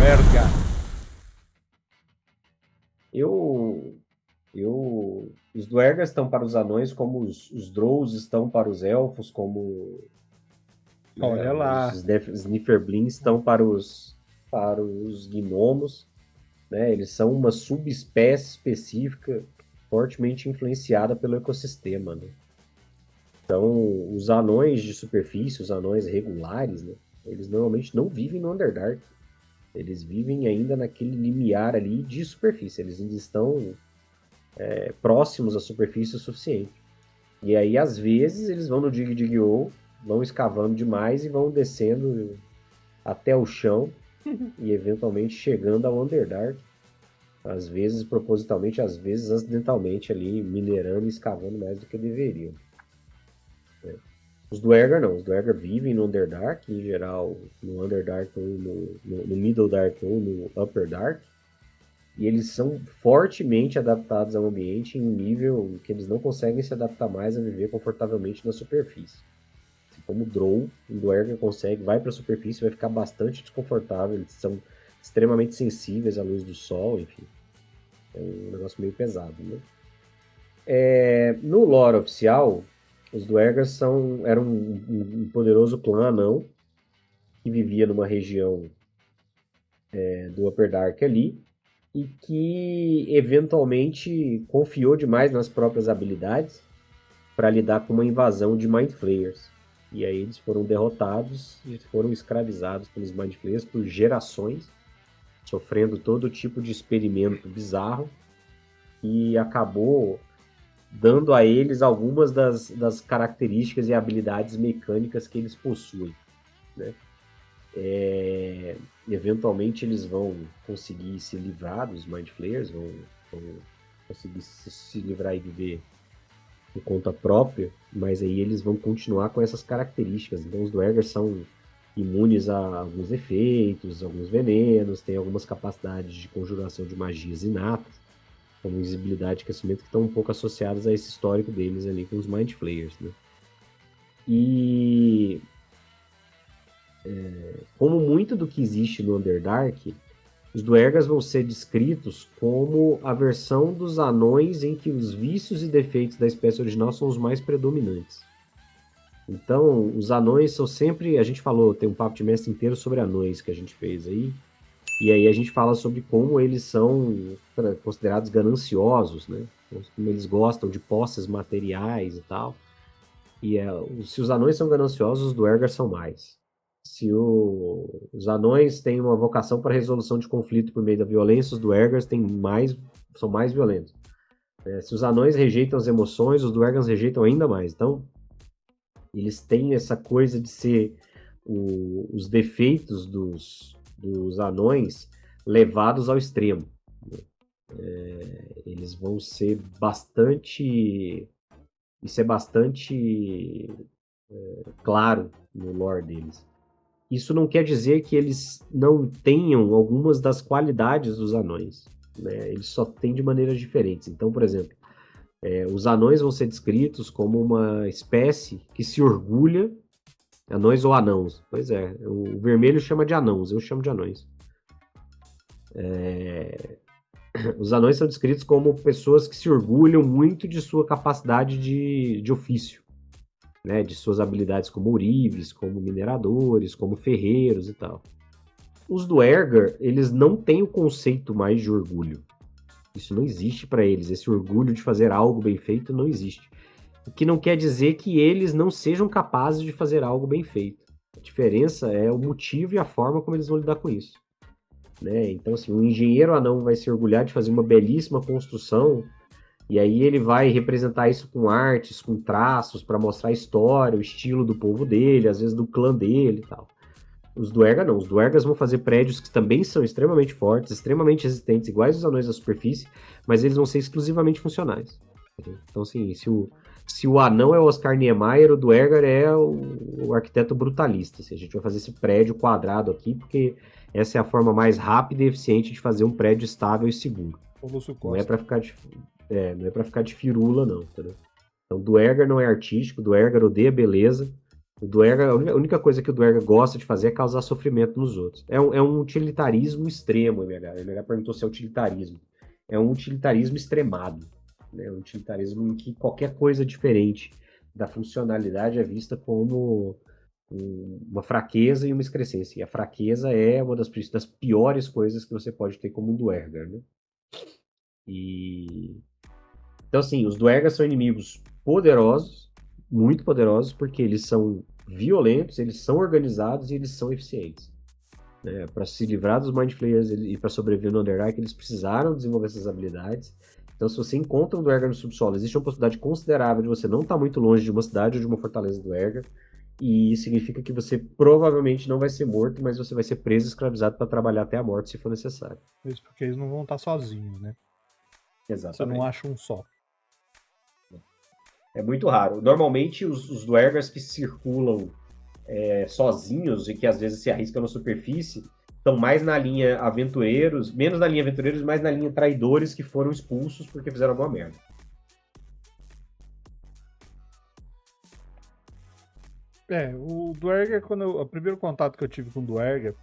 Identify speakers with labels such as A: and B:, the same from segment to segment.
A: Duerga?
B: Eu, os Duergas estão para os anões como os Drows estão para os elfos, como, né,
A: Olha
B: os
A: lá.
B: Snifferblins estão para os gnomos, né? Eles são uma subespécie específica fortemente influenciada pelo ecossistema, né? Então, os anões de superfície, os anões regulares, né? Eles normalmente não vivem no Underdark. Eles vivem ainda naquele limiar ali de superfície. Eles ainda estão próximos à superfície o suficiente. E aí, às vezes, eles vão no Dig Dig O, vão escavando demais e vão descendo até o chão e eventualmente chegando ao Underdark. Às vezes propositalmente, às vezes acidentalmente ali, minerando e escavando mais do que deveriam. Os Duergar não, os Duergar vivem no Underdark, em geral no Underdark ou no Middle Dark ou no Upper Dark, e eles são fortemente adaptados ao ambiente em um nível que eles não conseguem se adaptar mais a viver confortavelmente na superfície. Assim como o Drow, o Duergar consegue, vai para a superfície, vai ficar bastante desconfortável, eles são extremamente sensíveis à luz do sol, enfim, é um negócio meio pesado, né? No lore oficial, os Duergas eram um poderoso clã anão que vivia numa região do Upper Dark ali e que eventualmente confiou demais nas próprias habilidades para lidar com uma invasão de Mind Flayers. E aí eles foram derrotados e foram escravizados pelos Mind Flayers por gerações, sofrendo todo tipo de experimento bizarro e acabou dando a eles algumas das características e habilidades mecânicas que eles possuem, né? Eventualmente eles vão conseguir se livrar dos Mind Flayers, vão conseguir se livrar e viver por conta própria, mas aí eles vão continuar com essas características. Então os Duergars são imunes a alguns efeitos, alguns venenos, têm algumas capacidades de conjuração de magias inatas, como invisibilidade e aquecimento, que estão um pouco associadas a esse histórico deles ali com os Mind Flayers, né? E como muito do que existe no Underdark, os Duergas vão ser descritos como a versão dos anões em que os vícios e defeitos da espécie original são os mais predominantes. Então, os anões são sempre. A gente falou, tem um papo de mestre inteiro sobre anões que a gente fez aí. E aí a gente fala sobre como eles são considerados gananciosos, né? Como eles gostam de posses materiais e tal. E se os anões são gananciosos, os Duergar são mais. Se os anões têm uma vocação para resolução de conflito por meio da violência, os Duergars são mais violentos. Se os anões rejeitam as emoções, os Duergars rejeitam ainda mais. Então, eles têm essa coisa de ser os defeitos dos anões levados ao extremo. Eles vão ser bastante. Isso é bastante claro no lore deles. Isso não quer dizer que eles não tenham algumas das qualidades dos anões, né? Eles só têm de maneiras diferentes. Então, por exemplo, os anões vão ser descritos como uma espécie que se orgulha, anões ou anãos. Pois é, o vermelho chama de anãos, eu chamo de anões. Os anões são descritos como pessoas que se orgulham muito de sua capacidade de ofício, né? De suas habilidades como ourives, como mineradores, como ferreiros e tal. Os Duergar, eles não têm o conceito mais de orgulho. Isso não existe para eles. Esse orgulho de fazer algo bem feito não existe. O que não quer dizer que eles não sejam capazes de fazer algo bem feito. A diferença é o motivo e a forma como eles vão lidar com isso. Né? Então, assim, um engenheiro anão vai se orgulhar de fazer uma belíssima construção e aí ele vai representar isso com artes, com traços, para mostrar a história, o estilo do povo dele, às vezes do clã dele e tal. Os Duergar não. Os Duergas vão fazer prédios que também são extremamente fortes, extremamente resistentes, iguais os anões da superfície, mas eles vão ser exclusivamente funcionais. Então, assim, se o anão é o Oscar Niemeyer, o Duergar é o arquiteto brutalista. Assim, a gente vai fazer esse prédio quadrado aqui, porque essa é a forma mais rápida e eficiente de fazer um prédio estável e seguro.
A: O Lúcio
B: Não é
A: Costa.
B: para ficar não é para ficar de firula, não, entendeu? Então, Duergar não é artístico, Duergar odeia beleza, O Duergar, a única coisa que o Duergar gosta de fazer é causar sofrimento nos outros. É um utilitarismo extremo, MH. O MH perguntou se é utilitarismo. É um utilitarismo extremado. Né? Um utilitarismo em que qualquer coisa diferente da funcionalidade é vista como uma fraqueza e uma excrescência. E a fraqueza é uma das piores coisas que você pode ter como um Duergar, né? E então, assim, os Duergas são inimigos poderosos, muito poderosos, porque eles são violentos, eles são organizados e eles são eficientes. Né? Para se livrar dos Mind Flayers e para sobreviver no Underdark, eles precisaram desenvolver essas habilidades. Então, se você encontra um Duergar no subsolo, existe uma possibilidade considerável de você não estar muito longe de uma cidade ou de uma fortaleza Duergar, e isso significa que você provavelmente não vai ser morto, mas você vai ser preso e escravizado para trabalhar até a morte, se for necessário.
A: Isso porque eles não vão estar sozinhos, né? Você não
B: Exatamente.
A: acha um só.
B: É muito raro. Normalmente, os Duergars que circulam sozinhos e que às vezes se arriscam na superfície estão mais na linha aventureiros, menos na linha aventureiros, mais na linha traidores que foram expulsos porque fizeram alguma merda.
A: O Duergar, o primeiro contato que eu tive com o Duergar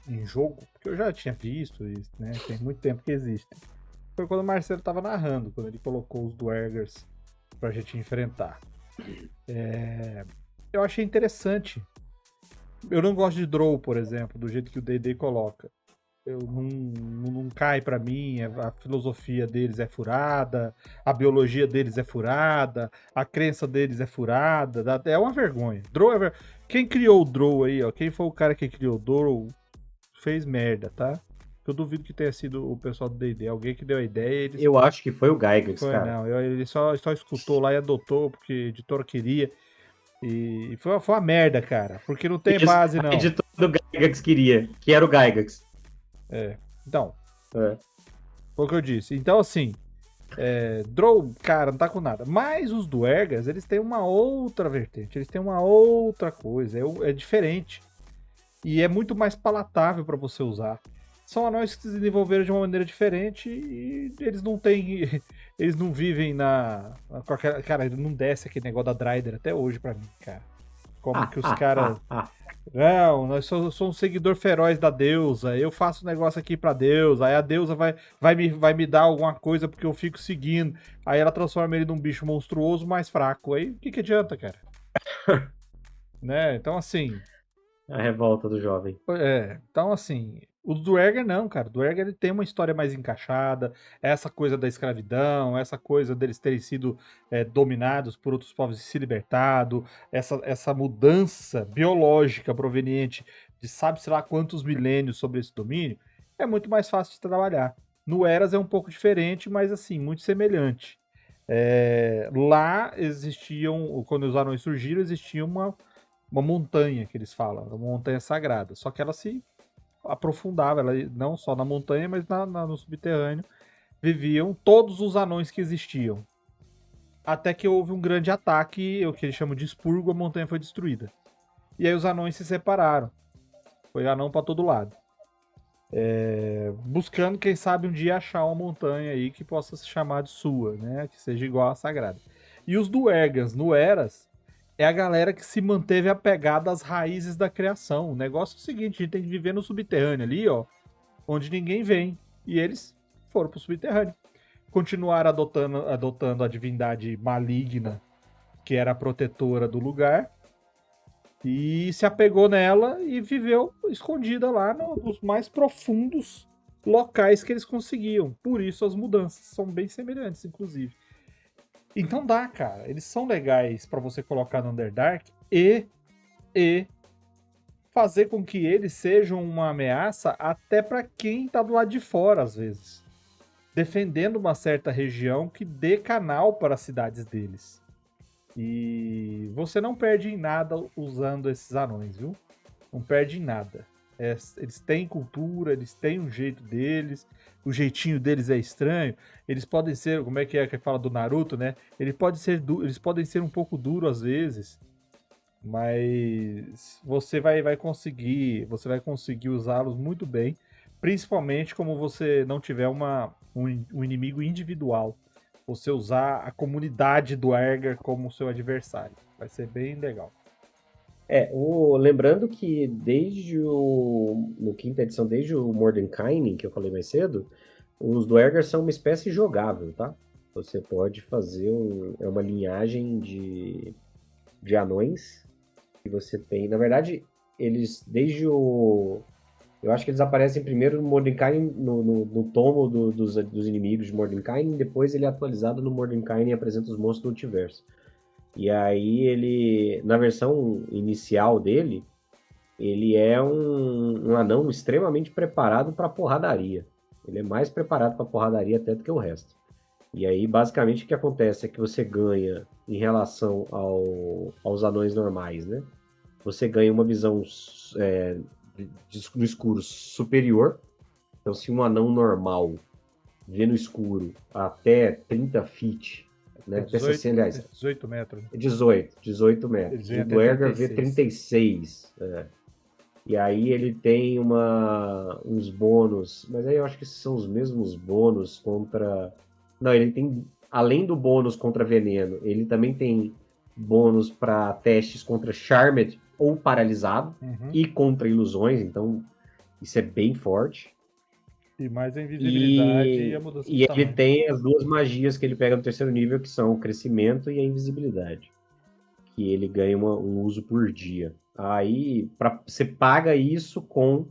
A: em jogo, porque eu já tinha visto isso, né? Tem muito tempo que existe. Foi quando o Marcelo tava narrando, quando ele colocou os Duergars pra gente enfrentar. Eu achei interessante. Eu não gosto de Drow, por exemplo, do jeito que o D&D coloca. Não cai pra mim, a filosofia deles é furada, a biologia deles é furada, a crença deles é furada, é uma vergonha. Quem criou o Drow aí, ó, quem foi o cara que criou o Drow, fez merda, tá? Eu duvido que tenha sido o pessoal do D&D, alguém que deu a ideia, eles...
B: Eu acho que foi o Gygax,
A: Foi,
B: cara.
A: não, ele só escutou lá e adotou, porque a editora queria, e foi uma merda, cara, porque não tem
B: Isso,
A: base,
B: a
A: não.
B: editora do Gygax queria, que era o Gygax.
A: Então,
B: É.
A: foi o que eu disse. Então, assim, Drow, cara, não tá com nada. Mas os Duergas, eles têm uma outra vertente, eles têm uma outra coisa, é diferente. E é muito mais palatável para você usar. São anões que se desenvolveram de uma maneira diferente e eles não têm. Eles não vivem na. Cara, não desce aquele negócio da Dryder até hoje pra mim, cara. Como que os caras. Não, eu sou um seguidor feroz da deusa. Eu faço um negócio aqui pra deusa. Aí a deusa vai me dar alguma coisa porque eu fico seguindo. Aí ela transforma ele num bicho monstruoso mais fraco. Aí o que adianta, cara? Né? Então, assim.
B: A revolta do jovem.
A: Então assim. O Duergar não, cara. O Duergar ele tem uma história mais encaixada. Essa coisa da escravidão, essa coisa deles terem sido dominados por outros povos e se libertado, essa mudança biológica proveniente de sabe-se lá quantos milênios sobre esse domínio, é muito mais fácil de trabalhar. No Eras é um pouco diferente, mas assim, muito semelhante. Lá existiam, quando os anões surgiram, existia uma montanha que eles falam, uma montanha sagrada. Só que ela se aprofundava, ela não só na montanha, mas no subterrâneo, viviam todos os anões que existiam. Até que houve um grande ataque, o que eles chamam de expurgo, a montanha foi destruída. E aí os anões se separaram. Foi anão para todo lado. Buscando, quem sabe, um dia achar uma montanha aí que possa se chamar de sua, né? Que seja igual à sagrada. E os Duergans, no Eras, é a galera que se manteve apegada às raízes da criação. O negócio é o seguinte, a gente tem que viver no subterrâneo ali, ó, onde ninguém vem. E eles foram pro subterrâneo. Continuaram adotando a divindade maligna, que era a protetora do lugar, e se apegou nela e viveu escondida lá nos mais profundos locais que eles conseguiam. Por isso as mudanças são bem semelhantes, inclusive. Então dá, cara. Eles são legais para você colocar no Underdark e fazer com que eles sejam uma ameaça até para quem tá do lado de fora, às vezes. Defendendo uma certa região que dê canal para as cidades deles. E você não perde em nada usando esses anões, viu? Não perde em nada. Eles têm cultura, eles têm um jeito deles, o jeitinho deles é estranho. Eles podem ser, como é que fala do Naruto, né? Eles podem ser um pouco duros às vezes, mas você vai conseguir usá-los muito bem, principalmente como você não tiver um inimigo individual. Você usar a comunidade do Ergar como seu adversário. Vai ser bem legal.
B: Lembrando que no quinta edição, desde o Mordenkainen, que eu falei mais cedo, os Duergar são uma espécie jogável, tá? Você pode fazer uma linhagem de anões que você tem. Na verdade, eles, eu acho que eles aparecem primeiro no Mordenkainen, no tomo dos inimigos de Mordenkainen, depois ele é atualizado no Mordenkainen e apresenta os monstros do multiverso. E aí na versão inicial dele, ele é um anão extremamente preparado para porradaria. Ele é mais preparado para porradaria até do que o resto. E aí, basicamente, o que acontece é que você ganha, em relação aos anões normais, né? Você ganha uma visão no escuro superior. Então, se um anão normal vê no escuro até 30 feet, né? Até 60, aliás,
A: 18 metros.
B: 18 metros. O Duergar vê 36. E aí ele tem uns bônus, mas aí eu acho que são os mesmos bônus contra... Não, ele tem, além do bônus contra veneno, ele também tem bônus para testes contra Charmed ou paralisado e contra ilusões, então isso é bem forte.
A: E mais a invisibilidade e a mudança de tamanho.
B: Ele tem as duas magias que ele pega no terceiro nível, que são o crescimento e a invisibilidade. Que ele ganha um uso por dia. Aí você paga isso com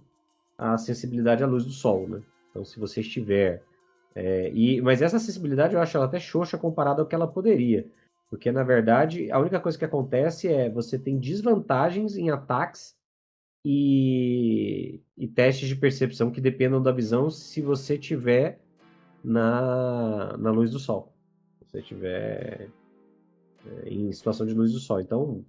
B: a sensibilidade à luz do sol, né? Então, se você estiver... mas essa sensibilidade eu acho ela até xoxa comparada ao que ela poderia. Porque, na verdade, a única coisa que acontece é você tem desvantagens em ataques e testes de percepção que dependam da visão se você tiver na luz do sol. Se você tiver em situação de luz do sol. Então,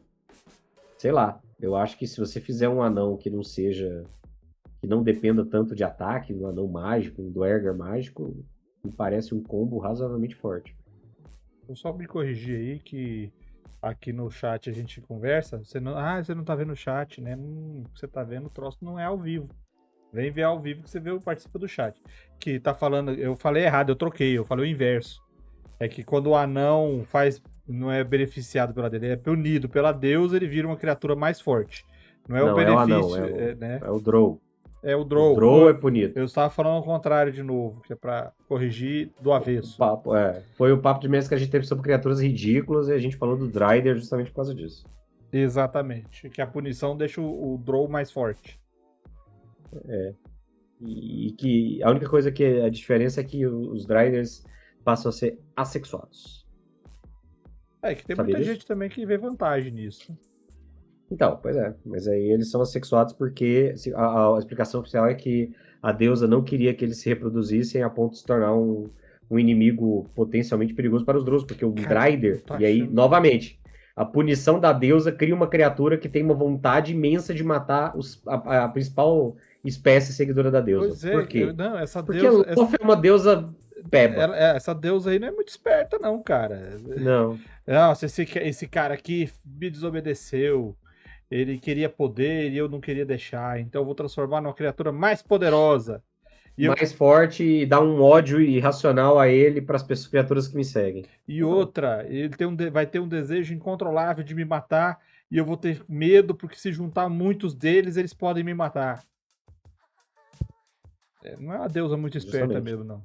B: sei lá, eu acho que se você fizer um anão que não dependa tanto de ataque, um anão mágico, um Duergar mágico, me parece um combo razoavelmente forte.
A: Eu só me corrigir aí que aqui no chat a gente conversa, você não tá vendo o chat, né? Você tá vendo, o troço não é ao vivo. Vem ver ao vivo que você participa do chat. Que tá falando, eu falei errado, eu falei o inverso. É que quando o anão não é beneficiado pela dele, é punido pela deusa, ele vira uma criatura mais forte. Não é o benefício, né?
B: É o Drow.
A: É o Drow.
B: O Drow é punido.
A: Eu estava falando ao contrário de novo, que é pra corrigir do avesso.
B: Foi o papo de mesa que a gente teve sobre criaturas ridículas e a gente falou do Drider justamente por causa disso.
A: Exatamente. Que a punição deixa o Drow mais forte.
B: E que a única coisa que a diferença é que os Driders passam a ser assexuados.
A: Que tem muita gente também que vê vantagem nisso.
B: Então, pois é. Mas aí eles são assexuados porque a explicação oficial é que a deusa não queria que eles se reproduzissem a ponto de se tornar um inimigo potencialmente perigoso para os Drows, porque o Drider... E aí, novamente, a punição da deusa cria uma criatura que tem uma vontade imensa de matar a principal espécie seguidora da deusa.
A: Pois é.
B: Por quê?
A: Porque
B: Loth é uma deusa peba.
A: Essa deusa aí não é muito esperta não, cara.
B: Não.
A: Nossa, esse cara aqui me desobedeceu. Ele queria poder e eu não queria deixar. Então eu vou transformar numa criatura mais poderosa.
B: Mais forte e dar um ódio irracional a ele para as criaturas que me seguem.
A: E outra, ele vai ter um desejo incontrolável de me matar. E eu vou ter medo, porque se juntar muitos deles, eles podem me matar. Não é uma deusa muito esperta mesmo, não.